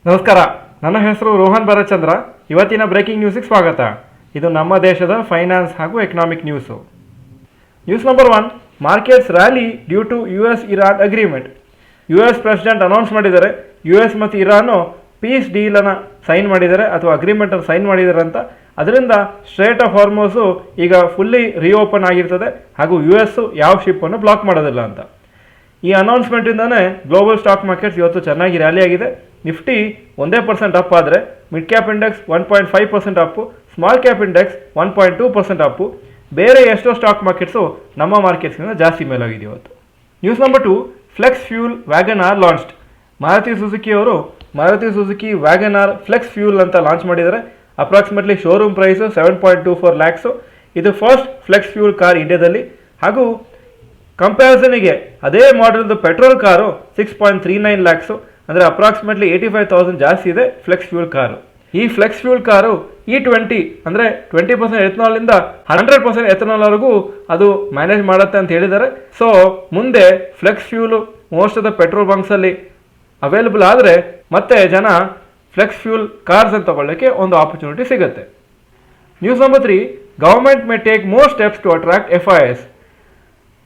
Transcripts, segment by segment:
ನಮಸ್ಕಾರ, ನನ್ನ ಹೆಸರು ರೋಹನ್ ಭರತ್ಚಂದ್ರ. ಇವತ್ತಿನ ಬ್ರೇಕಿಂಗ್ ನ್ಯೂಸಿಗೆ ಸ್ವಾಗತ. ಇದು ನಮ್ಮ ದೇಶದ ಫೈನಾನ್ಸ್ ಹಾಗೂ economic news. News number 1, markets rally due to US-ಇರಾನ್ ಅಗ್ರಿಮೆಂಟ್. US ಪ್ರೆಸಿಡೆಂಟ್ ಅನೌನ್ಸ್ ಮಾಡಿದ್ದಾರೆ, US ಮತ್ತು ಇರಾನು ಪೀಸ್ ಡೀಲನ್ನು ಸೈನ್ ಮಾಡಿದ್ದಾರೆ ಅಥವಾ ಅಗ್ರಿಮೆಂಟನ್ನು ಸೈನ್ ಮಾಡಿದ್ದಾರೆ ಅಂತ. ಅದರಿಂದ ಸ್ಟ್ರೇಟ್ ಆಫ್ ಹಾರ್ಮೋಸು ಈಗ ಫುಲ್ಲಿ ರಿಓಪನ್ ಆಗಿರ್ತದೆ ಹಾಗೂ US ಯಾವ ಶಿಪ್ಪನ್ನು ಬ್ಲಾಕ್ ಮಾಡೋದಿಲ್ಲ ಅಂತ. ಈ ಅನೌನ್ಸ್ಮೆಂಟಿಂದನೇ ಗ್ಲೋಬಲ್ ಸ್ಟಾಕ್ ಮಾರ್ಕೆಟ್ಸ್ ಇವತ್ತು ಚೆನ್ನಾಗಿ ರ್ಯಾಲಿ ಆಗಿದೆ. ನಿಫ್ಟಿ 1% ಅಪ್ ಆದರೆ mid cap index 1.5% up, small cap index 1.2% up. ಬೇರೆ ಎಷ್ಟೋ ಸ್ಟಾಕ್ ಮಾರ್ಕೆಟ್ಸು ನಮ್ಮ ಮಾರ್ಕೆಟ್ಸ್ಗಿಂತ ಜಾಸ್ತಿ ಮೇಲಾಗಿದೆ ಇವತ್ತು. News number 2, flex fuel wagon R launched. Maruti Suzuki wagon R flex fuel ಅಂತ ಲಾಂಚ್ ಮಾಡಿದ್ದಾರೆ. Approximately showroom price 7.24 lakhs. ಇದು ಫಸ್ಟ್ ಫ್ಲೆಕ್ಸ್ ಫ್ಯೂಲ್ ಕಾರ್ ಇಂಡಿಯಾದಲ್ಲಿ. ಹಾಗೂ ಕಂಪ್ಯಾರಿಸನಿಗೆ ಅದೇ ಮಾಡೆಲ್ದು ಪೆಟ್ರೋಲ್ ಕಾರು 6.39 ಲ್ಯಾಕ್ಸು, ಅಂದರೆ ಅಪ್ರಾಕ್ಸಿಮೇಟ್ಲಿ 85,000 ಜಾಸ್ತಿ ಇದೆ ಫ್ಲೆಕ್ಸ್ ಫ್ಯೂಲ್ ಕಾರು. ಈ ಫ್ಲೆಕ್ಸ್ ಫ್ಯೂಲ್ ಕಾರು E20 ಅಂದರೆ 20% ಎಥನಾಲಿಂದ 100% ಎಥನಾಲ್ವರೆಗೂ ಅದು ಮ್ಯಾನೇಜ್ ಮಾಡುತ್ತೆ ಅಂತ ಹೇಳಿದ್ದಾರೆ. ಸೊ ಮುಂದೆ flex fuel most of the petrol ಬಂಕ್ಸಲ್ಲಿ ಅವೈಲಬಲ್ ಆದರೆ ಮತ್ತೆ ಜನ ಫ್ಲೆಕ್ಸ್ ಫ್ಯೂಲ್ ಕಾರ್ಸ್ ಅಂತ ತಗೊಳ್ಳೋಕ್ಕೆ ಒಂದು ಆಪರ್ಚುನಿಟಿ ಸಿಗುತ್ತೆ. News number 3, government may take more steps to attract FIIs.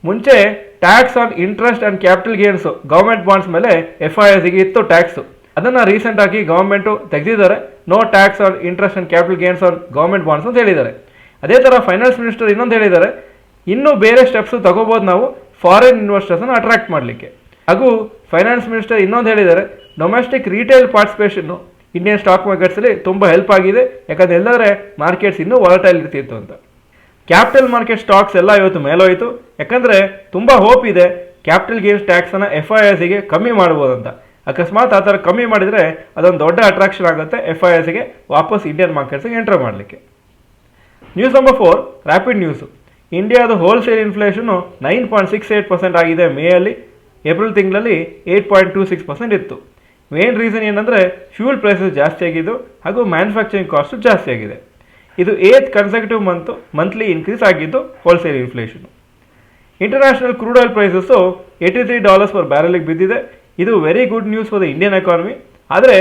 ಮುಂಚೆ tax on interest and capital gains government bonds ಮೇಲೆ FIIಸ್ಗೆ ಇತ್ತು ಟ್ಯಾಕ್ಸು. ಅದನ್ನು ರೀಸೆಂಟಾಗಿ ಗೌರ್ಮೆಂಟು ತೆಗೆದಿದ್ದಾರೆ. No tax on interest and capital gains on government bonds ಅಂತ ಹೇಳಿದ್ದಾರೆ. ಅದೇ ಥರ ಫೈನಾನ್ಸ್ ಮಿನಿಸ್ಟರ್ ಇನ್ನೊಂದು ಹೇಳಿದ್ದಾರೆ, ಇನ್ನೂ ಬೇರೆ ಸ್ಟೆಪ್ಸು ತಗೋಬೋದು ನಾವು ಫಾರಿನ್ ಇನ್ವೆಸ್ಟರ್ಸನ್ನು ಅಟ್ರಾಕ್ಟ್ ಮಾಡಲಿಕ್ಕೆ. ಹಾಗೂ ಫೈನಾನ್ಸ್ ಮಿನಿಸ್ಟರ್ ಇನ್ನೊಂದು ಹೇಳಿದ್ದಾರೆ, ಡೊಮೆಸ್ಟಿಕ್ ರಿಟೇಲ್ ಪಾರ್ಟಿಸಿಪೇಷನ್ನು ಇಂಡಿಯನ್ ಸ್ಟಾಕ್ ಮಾರ್ಕೆಟ್ಸಲ್ಲಿ ತುಂಬ ಹೆಲ್ಪ್ ಆಗಿದೆ, ಯಾಕಂದರೆ ಎಲ್ಲದರೆ ಮಾರ್ಕೆಟ್ಸ್ ಇನ್ನೂ ವಾಲಟೈಲ್ ಇರ್ತಿತ್ತು ಅಂತ. ಕ್ಯಾಪಿಟಲ್ ಮಾರ್ಕೆಟ್ ಸ್ಟಾಕ್ಸ್ ಎಲ್ಲ ಇವತ್ತು ಮೇಲೋಯಿತು, ಯಾಕಂದರೆ ತುಂಬ ಹೋಪ್ ಇದೆ ಕ್ಯಾಪಿಟಲ್ ಗೇನ್ಸ್ ಟ್ಯಾಕ್ಸನ್ನು FIIಸ್ಗೆ ಕಮ್ಮಿ ಮಾಡ್ಬೋದು ಅಂತ. ಅಕಸ್ಮಾತ್ ಆ ಥರ ಕಮ್ಮಿ ಮಾಡಿದರೆ ಅದೊಂದು ದೊಡ್ಡ ಅಟ್ರಾಕ್ಷನ್ ಆಗುತ್ತೆ FIIಸ್ಗೆ ವಾಪಸ್ ಇಂಡಿಯನ್ ಮಾರ್ಕೆಟ್ಸ್ಗೆ ಎಂಟರ್ ಮಾಡಲಿಕ್ಕೆ. News number 4, rapid news. ಇಂಡಿಯಾದ ಹೋಲ್ಸೇಲ್ ಇನ್ಫ್ಲೇಷನ್ನು 9.68% ಆಗಿದೆ ಮೇಯಲ್ಲಿ. ಏಪ್ರಿಲ್ ತಿಂಗಳಲ್ಲಿ 8.26% ಇತ್ತು. ಮೇನ್ ರೀಸನ್ ಏನಂದರೆ ಫ್ಯೂಲ್ ಪ್ರೈಸಸ್ ಜಾಸ್ತಿ ಆಗಿದ್ದು ಹಾಗೂ ಮ್ಯಾನುಫ್ಯಾಕ್ಚರಿಂಗ್ ಕಾಸ್ಟು ಜಾಸ್ತಿ ಆಗಿದೆ. ಇದು 8th ಕನ್ಸೆಕ್ಯೂಟಿವ್ ಮಂತ್ಲಿ ಇನ್ಕ್ರೀಸ್ ಆಗಿದ್ದು wholesale inflation. International crude oil prices $83 per ಬ್ಯಾರಲಿಗೆ ಬಿದ್ದಿದೆ. ಇದು very good news for the Indian economy. ಆದರೆ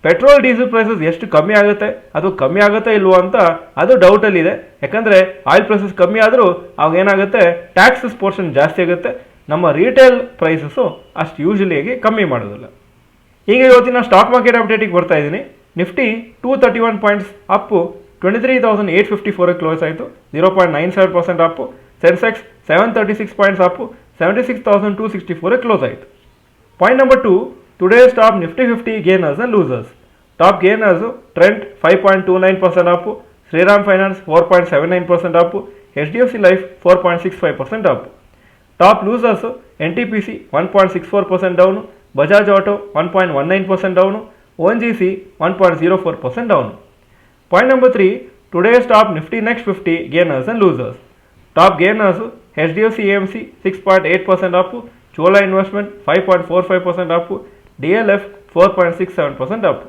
ಪೆಟ್ರೋಲ್ ಡೀಸೆಲ್ ಪ್ರೈಸಸ್ ಎಷ್ಟು ಕಮ್ಮಿ ಆಗುತ್ತೆ, ಅದು ಕಮ್ಮಿ ಆಗುತ್ತಾ ಇಲ್ವೋ ಅಂತ ಅದು ಡೌಟಲ್ಲಿದೆ. ಯಾಕಂದರೆ ಆಯಿಲ್ ಪ್ರೈಸಸ್ ಕಮ್ಮಿ ಆದರೂ ಅವಾಗ ಏನಾಗುತ್ತೆ, ಟ್ಯಾಕ್ಸಸ್ ಪೋರ್ಷನ್ ಜಾಸ್ತಿ ಆಗುತ್ತೆ. ನಮ್ಮ ರೀಟೇಲ್ ಪ್ರೈಸಸ್ಸು ಅಷ್ಟು ಯೂಶಲಿಯಾಗಿ ಕಮ್ಮಿ ಮಾಡೋದಿಲ್ಲ. ಈಗ ಇವತ್ತಿನ ಸ್ಟಾಕ್ ಮಾರ್ಕೆಟ್ ಅಪ್ಡೇಟಿಗೆ ಬರ್ತಾ ಇದ್ದೀನಿ. ನಿಫ್ಟಿ 231 ಪಾಯಿಂಟ್ಸ್ ಅಪ್ಪು 23,854 ಕ್ಲೋಸ್ ಆಯಿತು, 0.97% ಅಪ್ಪು. ಸೆನ್ಸೆಕ್ಸ್ 736 ಪಾಯಿಂಟ್ಸ್ ಅಪ್ಪು 76,264 ಕ್ಲೋಸ್ ಆಯಿತು. Point number 2, today's top Nifty 50 gainers and losers. Top gainers Trent 5.29% up, Shriram finance 4.79% up, HDFC life 4.65% up. Top losers NTPC 1.64% down, Bajaj auto 1.19% down, ONGC 1.04% down. Point number 3, today's top Nifty Next 50 gainers and losers. Top gainers HDFC AMC 6.8% up, Chola Investment 5.45% up, DLF 4.67% up.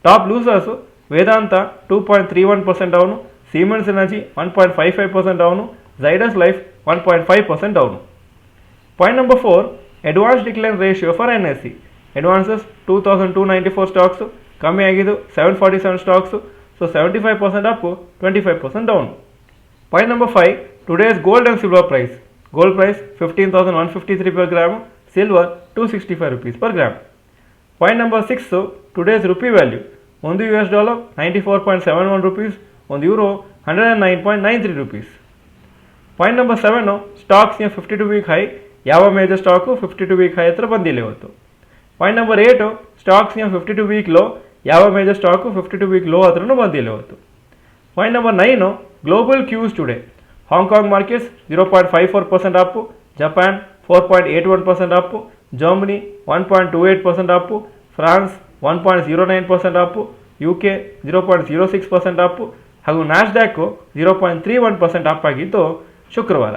Top losers Vedanta 2.31% down, Siemens Energy 1.55% down, Zydus Life 1.5% down. Point number 4, advanced decline ratio for NSE. Advances 2,294 stocks, ಕಮ್ಮಿ ಆಗಿದ್ದು 747 stocks. So 75% up, 25% down. Point number 5, today's gold and silver price. Gold price 15,153 per gram, silver 265 rupees per gram. Point number 6, today's rupee value. ಒಂದು $, 94.71 rupees, ಒಂದು euro 109.93 rupees. Point number 7, stocks 52 week high. ಯಾವ major stock 52 week high ಹತ್ರ ಬಂದಿಲ್ಲ ಇವತ್ತು. Point number 8, stocks 52 week low. ಯಾವ major stock 52 week low ಹತ್ರನೂ ಬಂದಿಲ್ಲ ಇವತ್ತು. Point number 9, global Qs today. Hong Kong markets 0.54% Appu, Japan 4.81% Appu, Germany 1.28% Appu, France 1.09% Appu, UK 0.06% Appu ಹಾಗೂ ನ್ಯಾಸ್ಡ್ಯಾಕು 0.31% up ಆಗಿದ್ದು ಶುಕ್ರವಾರ.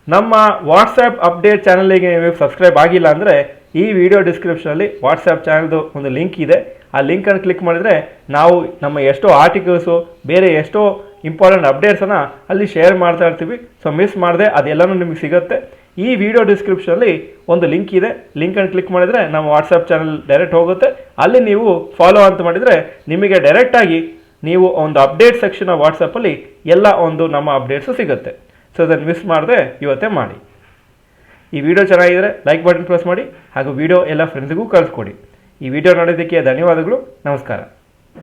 ನಮ್ಮ ವಾಟ್ಸ್ಆ್ಯಪ್ ಅಪ್ಡೇಟ್ ಚಾನಲಿಗೆ ನೀವು ಸಬ್ಸ್ಕ್ರೈಬ್ ಆಗಿಲ್ಲ ಅಂದರೆ ಈ ವಿಡಿಯೋ ಡಿಸ್ಕ್ರಿಪ್ಷನಲ್ಲಿ ವಾಟ್ಸ್ಆ್ಯಪ್ ಚಾನಲ್ದು ಒಂದು ಲಿಂಕ್ ಇದೆ. ಆ ಲಿಂಕನ್ನು ಕ್ಲಿಕ್ ಮಾಡಿದರೆ ನಾವು ನಮ್ಮ ಎಷ್ಟೋ ಆರ್ಟಿಕಲ್ಸು, ಬೇರೆ ಎಷ್ಟೋ ಇಂಪಾರ್ಟೆಂಟ್ ಅಪ್ಡೇಟ್ಸನ್ನು ಅಲ್ಲಿ ಶೇರ್ ಮಾಡ್ತಾ ಇರ್ತೀವಿ. ಸೊ ಮಿಸ್ ಮಾಡದೆ ಅದೆಲ್ಲನೂ ನಿಮಗೆ ಸಿಗುತ್ತೆ. ಈ ವಿಡಿಯೋ ಡಿಸ್ಕ್ರಿಪ್ಷನಲ್ಲಿ ಒಂದು ಲಿಂಕ್ ಇದೆ. ಲಿಂಕನ್ನು ಕ್ಲಿಕ್ ಮಾಡಿದರೆ ನಮ್ಮ ವಾಟ್ಸಪ್ ಚಾನಲ್ ಡೈರೆಕ್ಟ್ ಹೋಗುತ್ತೆ. ಅಲ್ಲಿ ನೀವು ಫಾಲೋ ಅಂತ ಮಾಡಿದರೆ ನಿಮಗೆ ಡೈರೆಕ್ಟಾಗಿ ನೀವು ಒಂದು ಅಪ್ಡೇಟ್ ಸೆಕ್ಷನ್ ವಾಟ್ಸಪ್ಪಲ್ಲಿ ಎಲ್ಲ ಒಂದು ನಮ್ಮ ಅಪ್ಡೇಟ್ಸು ಸಿಗುತ್ತೆ. ಸೊ ಅದನ್ನು ಮಿಸ್ ಮಾಡದೆ ಇವತ್ತೇ ಮಾಡಿ. ಈ ವಿಡಿಯೋ ಚೆನ್ನಾಗಿದ್ದರೆ ಲೈಕ್ ಬಟನ್ ಪ್ರೆಸ್ ಮಾಡಿ ಹಾಗೂ ವಿಡಿಯೋ ಎಲ್ಲ ಫ್ರೆಂಡ್ಸಿಗೂ ಕಳಿಸ್ಕೊಡಿ. ಈ ವಿಡಿಯೋ ನೋಡೋದಕ್ಕೆ ಧನ್ಯವಾದಗಳು. ನಮಸ್ಕಾರ.